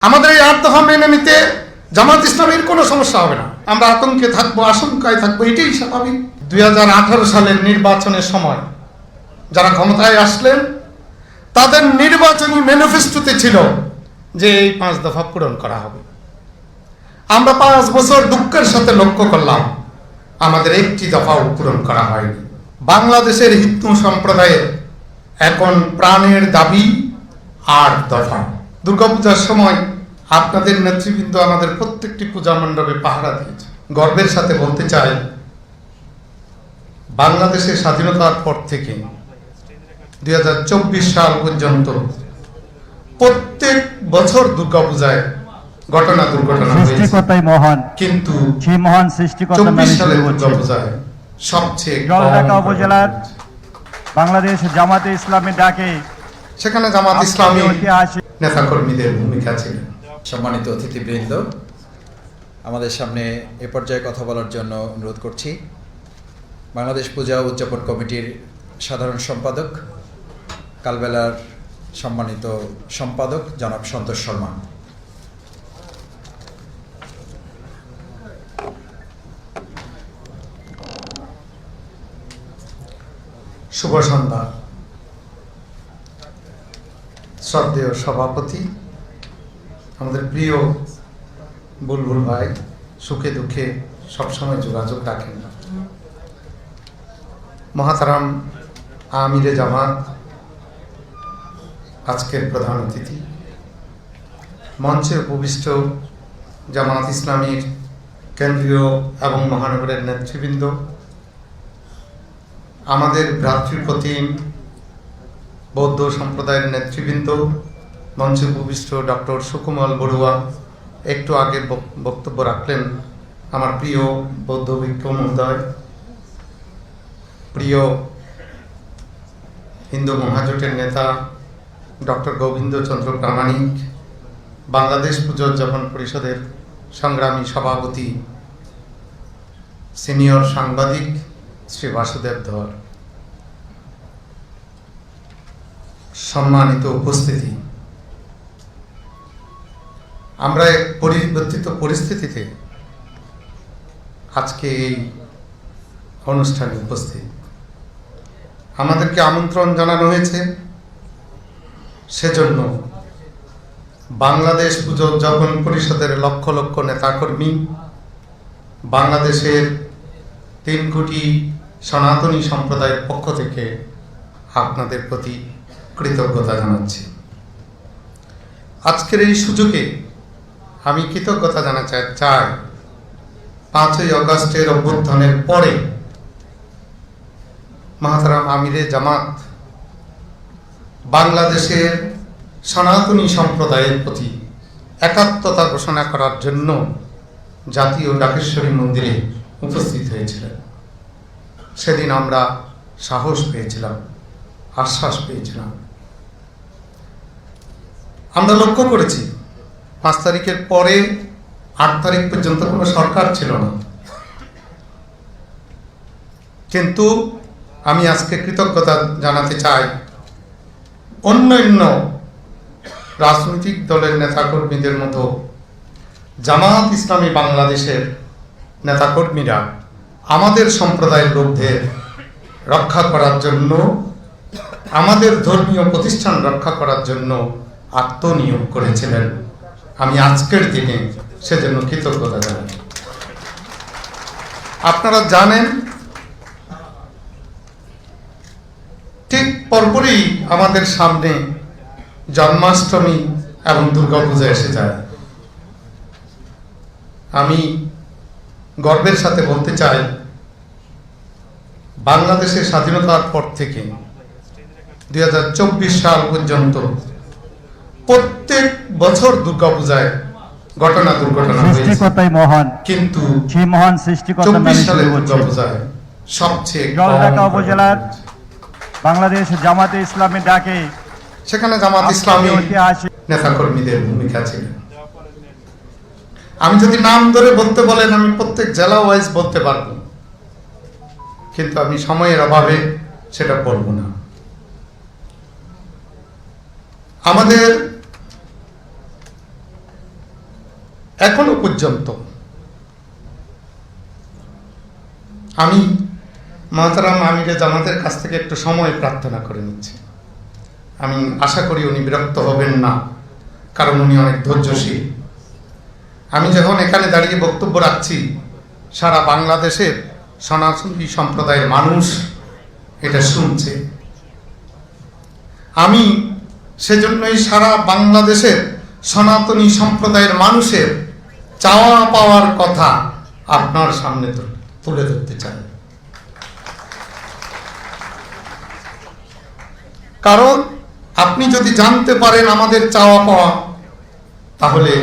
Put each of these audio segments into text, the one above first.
আমাদের এই 8 দফা মেনে নিতে জামাত ইসলামের কোনো সমস্যা হবে না। আমরা আতঙ্কে থাকবো, আশঙ্কায় থাকবো, এটাই স্বাভাবিক। 2018 সালের নির্বাচনের সময় যারা ক্ষমতায় আসলেন তাদের নির্বাচনী ম্যানিফেস্টোতে ছিল যে এই 5 দফা পূরণ করা হবে। আমরা 5 বছর দুঃখের সাথে লক্ষ্য করলাম আমাদের একটি দফাও পূরণ করা হয়নি। বাংলাদেশের হিন্দু সম্প্রদায়ের এখন প্রাণের দাবি 8 দফা। দুর্গাপূজার সময় আপনাদের নেতৃবৃন্দ আমাদের প্রত্যেকটি পূজা মণ্ডপে পাহারা দিয়েছে। গর্বের সাথে বলতে চাই, বাংলাদেশের স্বাধীনতার পর থেকে 2024 সাল পর্যন্ত প্রত্যেক বছর দুর্গাপূজায় দুর্ঘটনা সৃষ্টিকর্তাই মহান, কিন্তু সেই মহান সৃষ্টিকর্তার নামে শুরু হচ্ছে দুর্গাপূজায় সবচেয়ে জলঢাকা উপজেলার বাংলাদেশ জামাতে ইসলামী ডাকে সেখানে জামাত ইসলামী ঐতিহাসিক নেতাকর্মীদের ভূমিকা ছিল। সম্মানিত অতিথিবৃন্দ, আমাদের সামনে এ পর্যায়ে কথা বলার জন্য অনুরোধ করছি বাংলাদেশ পূজা উদযাপন কমিটির সাধারণ সম্পাদক, কালবেলার সম্মানিত সম্পাদক জনাব সন্তোষ শর্মা। শুভ সন্ধ্যা। শ্রদ্ধেয় সভাপতি, আমাদের প্রিয় বুলবুল ভাই, সুখে দুঃখে সবসময় যোগাযোগ রাখেন। মহাতারাম আমিরে জামাত আজকের প্রধান অতিথি, মঞ্চে উপবিষ্ট জামাত ইসলামীর কেন্দ্রীয় এবং মহানগরের নেতৃবৃন্দ, আমাদের ভ্রাতৃপ্রতিম বৌদ্ধ সম্প্রদায়ের নেতৃবৃন্দ, মঞ্চে উপবিষ্ট ডক্টর সুকুমল বড়ুয়া একটু আগে বক্তব্য রাখলেন, আমার প্রিয় বৌদ্ধ ভিক্ষু মহোদয়, প্রিয় হিন্দু মহাজোটের নেতা ডক্টর গোবিন্দচন্দ্র প্রামাণিক, বাংলাদেশ পূজা উদযাপন পরিষদের সংগ্রামী সভাপতি সিনিয়র সাংবাদিক শ্রী বাসুদেব ধর, সম্মানিত উপস্থিতি, আমরা এক পরিবর্তিত পরিস্থিতিতে আজকে এই অনুষ্ঠানে উপস্থিত। আমাদেরকে আমন্ত্রণ জানানো হয়েছে, সেজন্য বাংলাদেশ পূজা উদযাপন পরিষদের লক্ষ লক্ষ নেতাকর্মী, বাংলাদেশের 3 কোটি সনাতনী সম্প্রদায়ের পক্ষ থেকে আপনাদের প্রতি কৃতজ্ঞতা জানাচ্ছি। আজকের এই সুযোগে আমি কৃতজ্ঞতা জানাতে চাই 5ই আগস্টের অভ্যুত্থানের পরে মহাতারাম আমিরে জামাত বাংলাদেশের সনাতনী সম্প্রদায়ের প্রতি একাত্মতা ঘোষণা করার জন্য জাতীয় ডাকেশ্বরী মন্দিরে উপস্থিত হয়েছিলেন। সেদিন আমরা সাহস পেয়েছিলাম, আশ্বাস পেয়েছিলাম। আমরা লক্ষ্য করেছি 5 তারিখের পরে 8 তারিখ পর্যন্ত কোনো সরকার ছিল না, কিন্তু আমি আজকে কৃতজ্ঞতা জানাতে চাই অন্যান্য রাজনৈতিক দলের নেতাকর্মীদের মতো জামাত ইসলামী বাংলাদেশের নেতাকর্মীরা আমাদের সম্প্রদায়ের লোকদের রক্ষা করার জন্য, আমাদের ধর্মীয় প্রতিষ্ঠান রক্ষা করার জন্য আত্মনিয়োগ করেছিলেন। আমি আজকের দিনে সেজন্য কৃতজ্ঞতা জানাই। আপনারা জানেন, ঠিক পরপরই আমাদের সামনে জন্মাষ্টমী এবং দুর্গাপূজা এসে যায়। আমি গর্বের সাথে বলতে চাই, বাংলাদেশের স্বাধীনতার পর থেকে 2024 সাল পর্যন্ত প্রত্যেক বছর দুর্গাপূজায় দুর্ঘটনা সৃষ্টিকর্তাই মহান, কিন্তু সেই মহান সৃষ্টিকর্তার নামে শুরু হচ্ছে দুর্গাপূজায় সবচেয়ে জলঢাকা উপজেলার বাংলাদেশ জামাতে ইসলামী ডাকে সেখানে জামাত ইসলামী ঐতিহাসিক নেতাকর্মীদের ভূমিকা ছিল। আমি যদি নাম ধরে বলতে বলেন আমি প্রত্যেক জেলা ওয়াইজ বলতে পারবো, কিন্তু আমি সময়ের অভাবে সেটা বলবো না। আমাদের এখনো পর্যন্ত আমি মাহতারাম আমিরে জামাতের কাছ থেকে একটু সময় প্রার্থনা করে নিচ্ছি। আমি আশা করি উনি বিরক্ত হবেন না, কারণ উনি অনেক ধৈর্যশীল। আমি যখন এখানে দাঁড়িয়ে বক্তব্য রাখছি, সারা বাংলাদেশের সনাতনী সম্প্রদায়ের মানুষ এটা শুনছে। আমি সেজন্যই সারা বাংলাদেশের সনাতনী সম্প্রদায়ের মানুষের চাওয়া পাওয়ার কথা আপনার সামনে তুলে ধরতে চাই। কারণ আপনি যদি জানতে পারেন আমাদের চাওয়া পাওয়া, তাহলে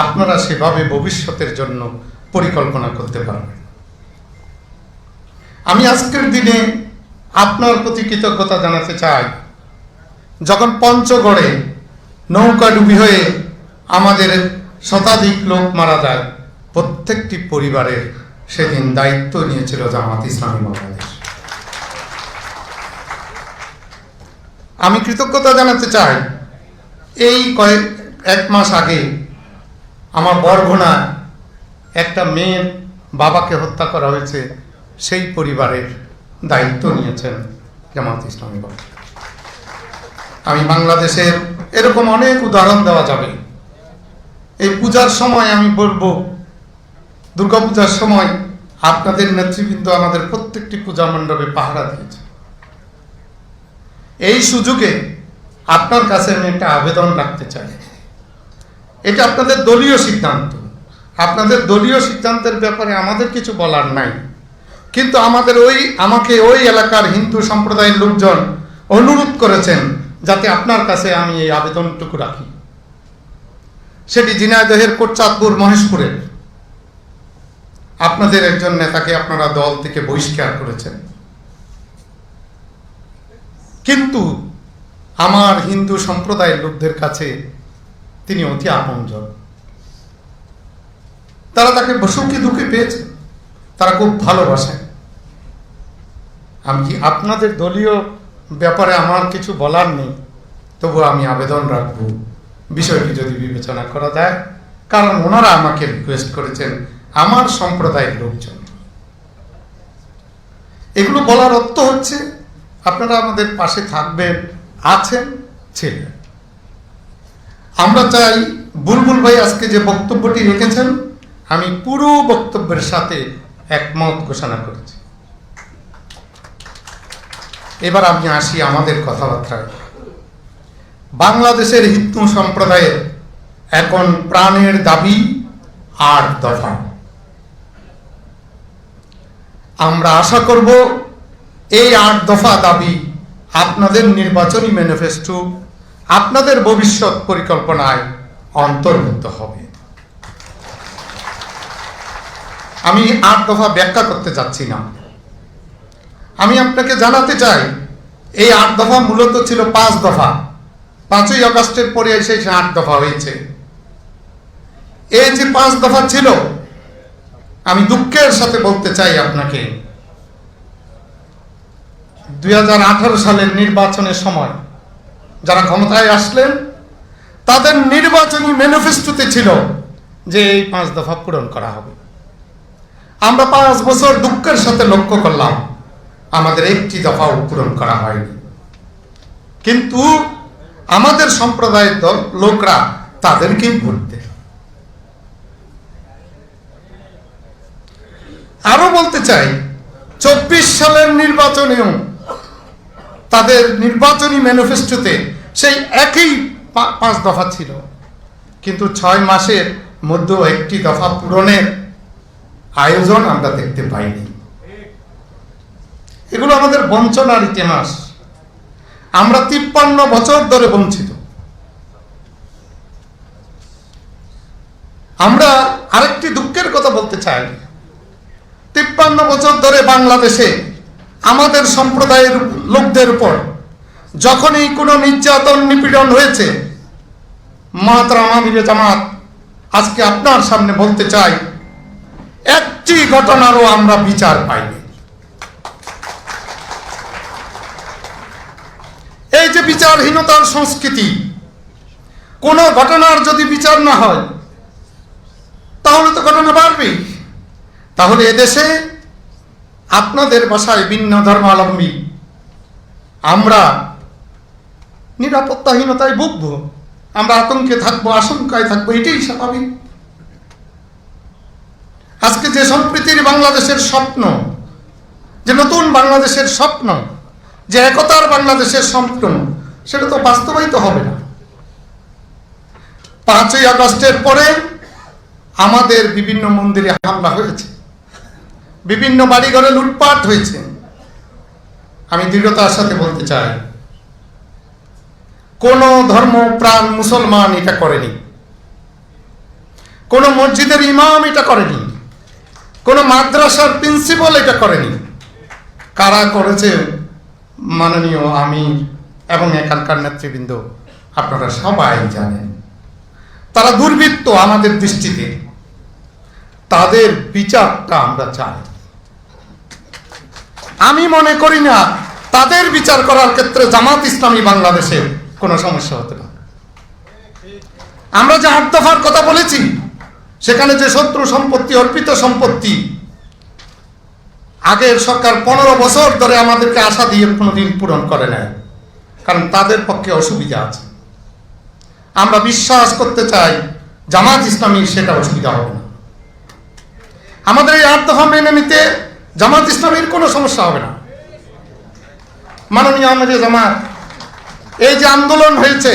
আপনারা সেভাবে ভবিষ্যতের জন্য পরিকল্পনা করতে পারবেন। আমি আজকের দিনে আপনার প্রতি কৃতজ্ঞতা জানাতে চাই। যখন পঞ্চগড়ে নৌকাডুবি হয়ে আমাদের শতাধিক লোক মারা যায়, প্রত্যেকটি পরিবারের সেদিন দায়িত্ব নিয়েছিল জামাত ইসলামী বাংলাদেশ। আমি কৃতজ্ঞতা জানাতে চাই, এই এক মাস আগে আমার বরগুনা একটা মেয়ের বাবাকে হত্যা করা হয়েছে, সেই পরিবারের দায়িত্ব নিয়েছেন জামাত ইসলামী বাংলাদেশ। আমি বাংলাদেশের এরকম অনেক উদাহরণ দেওয়া যাবে। এই পূজার সময় আমি বলবো, দুর্গাপূজার সময় আপনাদের নেতৃবৃন্দ আমাদের প্রত্যেকটি পূজা মণ্ডপে পাহারা দিয়েছে। এই সুযোগে আপনার কাছে আমি একটা আবেদন রাখতে চাই। এটা আপনাদের দলীয় সিদ্ধান্ত, আপনাদের দলীয় সিদ্ধান্তের ব্যাপারে আমাদের কিছু বলার নাই, কিন্তু আমাকে ওই এলাকার হিন্দু সম্প্রদায়ের লোকজন অনুরোধ করেছেন যাতে আপনার কাছে আমি এই আবেদনটুকু রাখি। সেটি ঝিনাইদহের কোটচাঁদপুর মহেশপুরের আপনাদের একজন নেতাকে আপনারা দল থেকে বহিষ্কার করেছেন, কিন্তু আমার হিন্দু সম্প্রদায়ের লোকদের কাছে তিনি অতি আপনজন। তারা তাকে সুখে দুঃখে পেয়েছে, তারা খুব ভালোবাসেন। আমি আপনাদের দলীয় ব্যাপারে আমার কিছু বলার নেই, তবু আমি আবেদন রাখবো বিষয়টি যদি বিবেচনা করা যায়, কারণ ওনারা আমাকে রিকোয়েস্ট করেছেন, আমার সম্প্রদায়ের লোকজন। এগুলো বলার অর্থ হচ্ছে আপনারা আমাদের পাশে থাকবেন, আছেন, ছিলেন। আমরা চাই, বুলবুল ভাই আজকে যে বক্তব্যটি রেখেছেন, আমি পুরো বক্তব্যের সাথে একমত ঘোষণা করেছি। এবার আমি আসি আমাদের কথাবার্তায়। বাংলাদেশের হিন্দু সম্প্রদায়ের এখন প্রাণের দাবি 8 দফা। আমরা আশা করব এই 8 দফা দাবি আপনাদের নির্বাচনী ম্যানিফেস্টো, আপনাদের ভবিষ্যৎ পরিকল্পনায় অন্তর্ভুক্ত হবে। আমি 8 দফা ব্যাখ্যা করতে যাচ্ছি না। আমি আপনাকে জানাতে চাই, এই 8 দফা মূলত ছিল 5 দফা। 5ই আগস্টের পরে এসে 8 দফা হয়েছে। এই যে 5 দফা ছিল, আমি দুঃখের সাথে বলতে চাই আপনাকে, 2018 সালের নির্বাচনের সময় যারা ক্ষমতায় আসলেন, তাদের নির্বাচনী ম্যানিফেস্টোতে ছিল যে এই 5 দফা পূরণ করা হবে। আমরা 5 বছর দুঃখের সাথে লক্ষ্য করলাম আমাদের একটি দফাও পূরণ করা হয়নি। কিন্তু আমাদের সম্প্রদায়ের লোকরা তাদেরকেই ভোট দেয়। আরো বলতে চাই, 24 সালের নির্বাচনেও তাদের নির্বাচনী ম্যানিফেস্টোতে সেই একই 5 দফা ছিল, কিন্তু 6 মাসের মধ্যেও একটি দফা পূরণের আয়োজন আমরা দেখতে পাইনি। এগুলো আমাদের বঞ্চনার ইতিহাস। আমরা 53 বছর ধরে বঞ্চিত। আমরা আরেকটি দুঃখের কথা বলতে চাই, 53 বছর ধরে বাংলাদেশে আমাদের সম্প্রদায়ের লোকদের উপর যখনই কোনো নির্যাতন নিপীড়ন হয়েছে, মাহতারাম আমিরে জামাত আজকে আপনার সামনে বলতে চাই, একটি ঘটনারও আমরা বিচার পাইনি। এই যে বিচারহীনতার সংস্কৃতি, কোন ঘটনার যদি বিচার না হয় তাহলে তো ঘটনা বাড়বেই। তাহলে এদেশে আপনাদের ভাষায় ভিন্ন ধর্মাবলম্বী আমরা নিরাপত্তাহীনতায় ভুগব, আমরা আতঙ্কে থাকবো, আশঙ্কায় থাকবো, এটাই স্বাভাবিক। আজকে যে সম্প্রীতির বাংলাদেশের স্বপ্ন, যে নতুন বাংলাদেশের স্বপ্ন, যে একতার বাংলাদেশের স্বপ্ন, সেটা তো বাস্তবায়িত হবে না। 5ই আগস্টের পরে আমাদের বিভিন্ন মন্দিরে হামলা হয়েছে, বিভিন্ন বাড়িঘরে লুটপাট হয়েছে। আমি দৃঢ়তার সাথে বলতে চাই, কোন ধর্মপ্রাণ মুসলমান এটা করেনি, কোন মসজিদের ইমাম এটা করেনি, কোন মাদ্রাসার প্রিন্সিপাল এটা করেনি। কারা করেছে মাননীয় আমির এবং এখানকার নেতৃবৃন্দ আপনারা সবাই জানেন। তারা দুর্বৃত্ত আমাদের দৃষ্টিতে, তাদের বিচারটা আমরা চাই। আমি মনে করি না তাদের বিচার করার ক্ষেত্রে জামাত ইসলামী বাংলাদেশের কোনো সমস্যা হতে পারে। আমরা যে 8 দফার কথা বলেছি, সেখানে যে শত্রু সম্পত্তি, অর্পিত সম্পত্তি, আগের সরকার 15 বছর ধরে আমাদেরকে আশা দিয়ে কোনোদিন পূরণ করে নেয়, কারণ তাদের পক্ষে অসুবিধা আছে। আমরা বিশ্বাস করতে চাই জামাত ইসলামীর সেটা অসুবিধা হবে না। আমাদের এই 8 দফা মেনে নিতে জামাত ইসলামীর কোনো সমস্যা হবে না। মাননীয় আমির জামাত, এই যে আন্দোলন হয়েছে,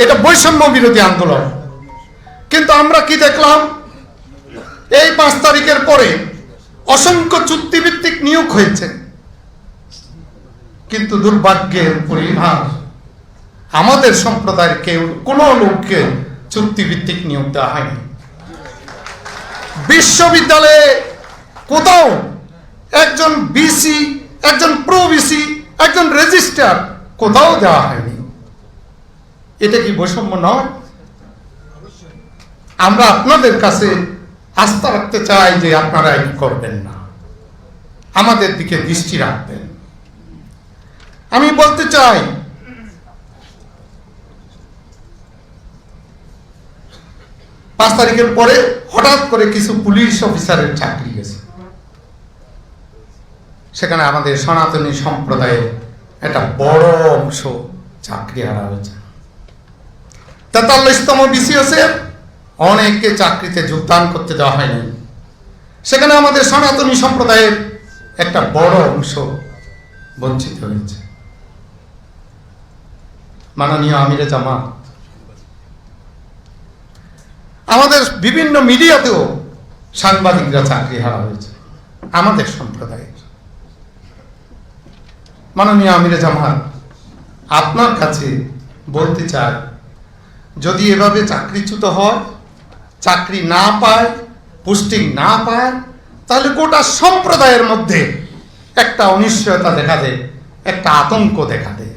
এটা বৈষম্য বিরোধী আন্দোলন। কিন্তু আমরা কি দেখলাম, এই 5 তারিখের পরে অসংখ্য চুক্তিভিত্তিক নিয়োগ হয়েছে, কিন্তু দুর্ভাগ্যের পরিহার আমাদের সম্প্রদায়ের কেউ কোনো লোককে চুক্তিভিত্তিক নিয়োগ দেওয়া হয়নি। বিশ্ববিদ্যালয়ে কোথাও একজন বিসি, একজন প্রো বিসি, একজন রেজিস্ট্রার কোথাও দেওয়া হয়নি। এটা কি বৈষম্য নয়? আমরা আপনাদের কাছে আস্থা রাখতে চাই যে আপনারা এই করবেন না, আমাদের দিকে দৃষ্টি রাখবেন। আমি বলতে চাই, পাঁচ তারিখের পরে হঠাৎ করে কিছু পুলিশ অফিসারের চাকরি গেছে, সেখানে আমাদের সনাতনী সম্প্রদায়ের একটা বড় অংশ চাকরি হারা হয়েছে। 43তম বিসিএসের অনেককে চাকরিতে যোগদান করতে দেওয়া হয়নি, সেখানে আমাদের সনাতনী সম্প্রদায়ের একটা বড় অংশ বঞ্চিত হয়েছে। মাননীয় আমিরে জামাত, আমাদের বিভিন্ন মিডিয়াতেও সাংবাদিকরা চাকরি হারা হয়েছে আমাদের সম্প্রদায়ের। মাননীয় আমিরে জামাত, আপনার কাছে বলতে চাই, যদি এভাবে চাকরিচ্যুত হয়, চাকরি না পায়, পোস্টিং না পায়, তাহলে গোটা সম্প্রদায়ের মধ্যে একটা অনিশ্চয়তা দেখা দেয়, একটা আতঙ্ক দেখা দেয়।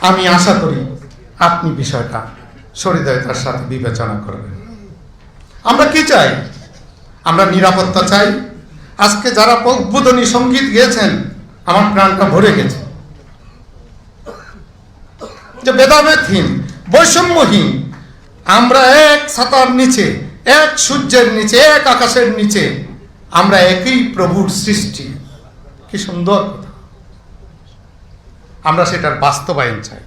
আমি আশা করি আপনি বিষয়টা সহৃদয়তার সাথে বিবেচনা করবেন। আমরা কি চাই? আমরা নিরাপত্তা চাই। আজকে যারা উদ্বোধনী সঙ্গীত গেয়েছেন, আমার প্রাণটা ভরে গেছে। যে ভেদাভেদহীন, বৈষম্যহীন, আমরা এক ছাতার নিচে, এক সূর্যের নিচে, এক আকাশের নিচে, আমরা একই প্রভুর সৃষ্টি। কি সুন্দর কথা! আমরা সেটার বাস্তবায়ন চাই।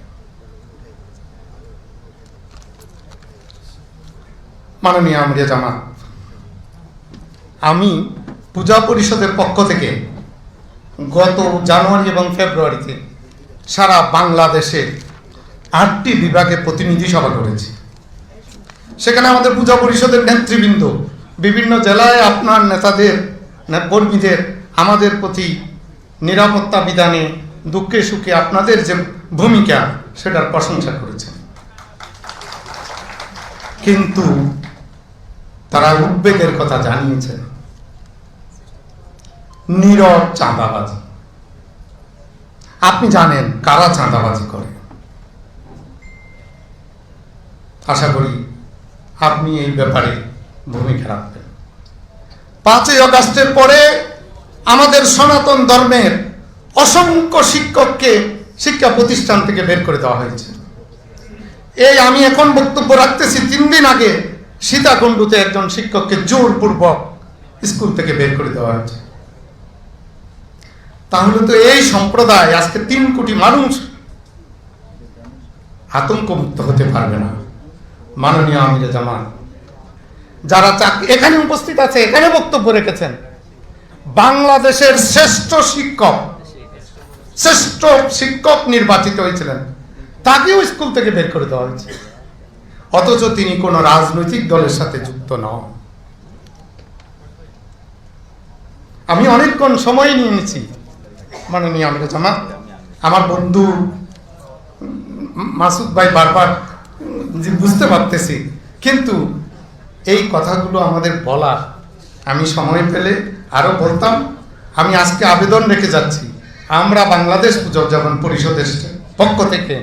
মাননীয় আমিরে জামাত, আমি পূজা পরিষদের পক্ষ থেকে গত জানুয়ারি এবং ফেব্রুয়ারিতে সারা বাংলাদেশে 8টি বিভাগে প্রতিনিধি সভা করেছি। সেখানে আমাদের পূজা পরিষদের নেতৃবৃন্দ বিভিন্ন জেলায় আপনার নেতাদের, কর্মীদের আমাদের প্রতি নিরাপত্তা বিধানে, দুঃখে সুখে আপনাদের যে ভূমিকা, সেটার প্রশংসা করেছেন। কিন্তু তারা উদ্বেগের কথা জানিয়েছেন নীরব চাঁদাবাজি। আপনি জানেন কারা চাঁদাবাজি করে। আশা করি আপনি এই ব্যাপারে ভূমিকা রাখবেন। 5ই আগস্টের পরে আমাদের সনাতন ধর্মের অসংখ্য শিক্ষককে শিক্ষা প্রতিষ্ঠান থেকে বের করে দেওয়া হয়েছে। এই আমি এখন বক্তব্য রাখতেছি 3 দিন আগে সীতাকুণ্ডুতে একজন শিক্ষককে জোরপূর্বক স্কুল থেকে বের করে দেওয়া হয়েছে। তাহলে তো এই সম্প্রদায় আজকে 3 কোটি মানুষ আতঙ্কমুক্ত হতে পারবে না। মাননীয় আমিরে জামাত যারা এখানে উপস্থিত আছে, এখানে বক্তব্য রেখেছেন, বাংলাদেশের শ্রেষ্ঠ শিক্ষক নির্বাচিত হয়েছিলেন, তাকেও স্কুল থেকে বের করে দেওয়া হয়েছে, অথচ তিনি কোন রাজনৈতিক দলের সাথে যুক্ত নন। আমি অনেকক্ষণ সময় নিয়ে নিয়েছি। মাননীয় আমিরে জামাত, আমার বন্ধু মাসুদ ভাই বারবার বুঝতে পারতেছি, কিন্তু এই কথাগুলো আমাদের বলা, আমি সময় পেলে আরো বলতাম। আমি আজকে আবেদন রেখে যাচ্ছি, আমরা বাংলাদেশ পূজা উদযাপন পরিষদের পক্ষ থেকে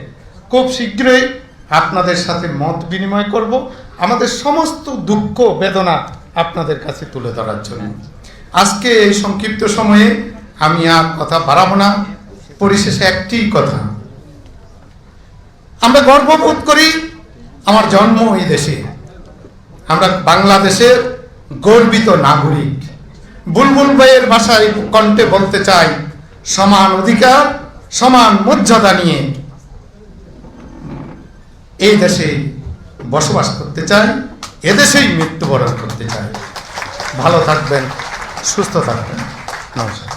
খুব শীঘ্রই আপনাদের সাথে মত বিনিময় করব, আমাদের সমস্ত দুঃখ বেদনা আপনাদের কাছে তুলে ধরার জন্য। আজকে এই সংক্ষিপ্ত সময়ে আমি আর কথা বাড়াবো না। পরিশেষে একটি কথা, আমরা গর্ববোধ করি আমার জন্ম এই দেশে, আমরা বাংলাদেশের গর্বিত নাগরিক। বুলবুল ভাইয়ের ভাষায় কণ্ঠে বলতে চাই, সমান অধিকার সমান মর্যাদা নিয়ে এই দেশে বসবাস করতে চাই, এদেশেই মৃত্যুবরণ করতে চাই। ভালো থাকবেন, সুস্থ থাকবেন। নমস্কার।